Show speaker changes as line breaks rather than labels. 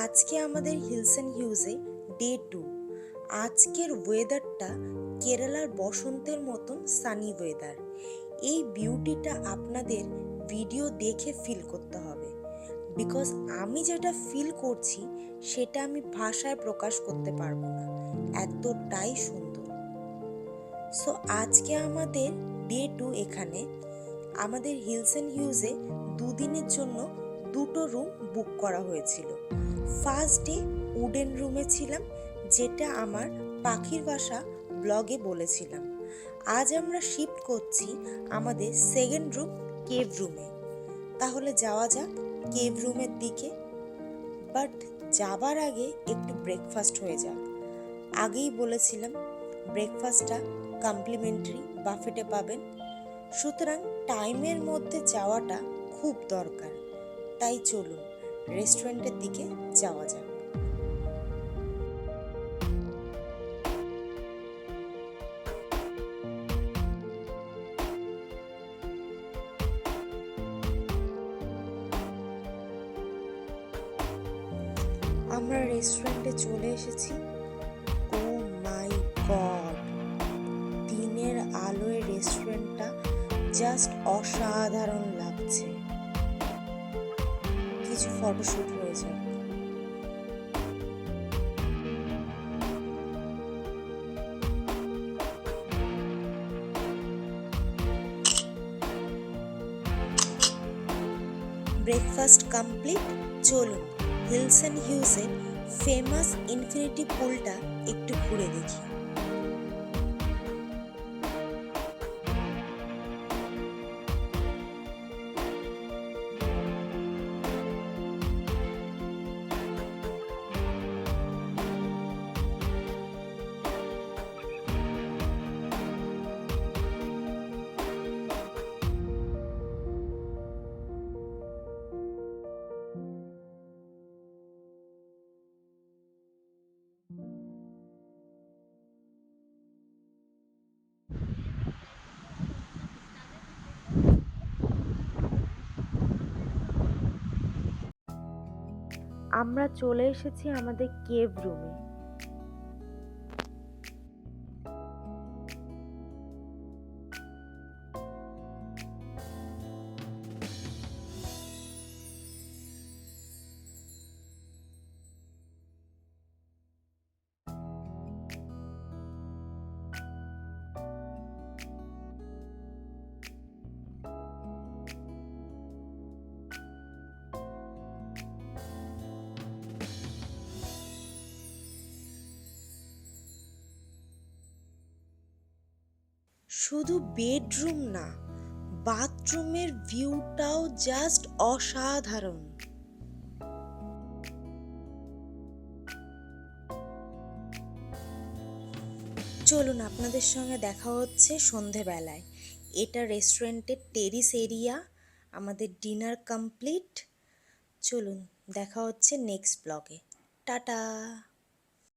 আজকে আমাদের hills and হিউজে day 2। আজকের ওয়েদারটা কেরালার বসন্তের মতন সানি ওয়েদার। এই বিউটিটা আপনাদের ভিডিও দেখে ফিল করতে হবে, বিকজ আমি যেটা ফিল করছি সেটা আমি ভাষায় প্রকাশ করতে পারবো না, এতটাই সুন্দর। সো আজকে আমাদের ডে 2 এখানে। আমাদের হিলস অ্যান্ড হিউজে দুদিনের জন্য দুটো রুম বুক করা হয়েছিল। ফার্স্ট ডে উডেন রুমে ছিলাম, যেটা আমার পাখির বাসা ব্লগে বলেছিলাম। আজ আমরা শিফট করছি আমাদের সেকেন্ড রুম কেভ রুমে। তাহলে যাওয়া যাক কেভ রুমের দিকে। বাট যাবার আগে একটু ব্রেকফাস্ট হয়ে যাক। আগেই বলেছিলাম ব্রেকফাস্টটা কমপ্লিমেন্টারি বাফেটে পাবেন, সুতরাং টাইমের মধ্যে যাওয়াটা খুব দরকার। তাই চলুন রেস্টুরেন্টের দিকে যাওয়া যাক। আমরা রেস্টুরেন্টে চলে এসেছি। ও মাই গড, দিনের আলোয় রেস্টুরেন্টটা জাস্ট অসাধারণ লাগছে। কিছু ফটোশুট হয়ে যাক। Breakfast complete. চলুন হিলস অ্যান্ড হিউজের ফেমাস ইনফিনিটি পুলটা একটু ঘুরে দেখি। আমরা চলে এসেছি আমাদের কেভ রুমে। শুধু বেডরুম না, বাথরুমের ভিউটাও জাস্ট অসাধারণ। চলুন আপনাদের সঙ্গে দেখা হচ্ছে সন্ধেবেলায়। এটা রেস্টুরেন্টের টেরিস এরিয়া। আমাদের ডিনার কমপ্লিট। চলুন দেখা হচ্ছে নেক্সট ব্লগে। টাটা।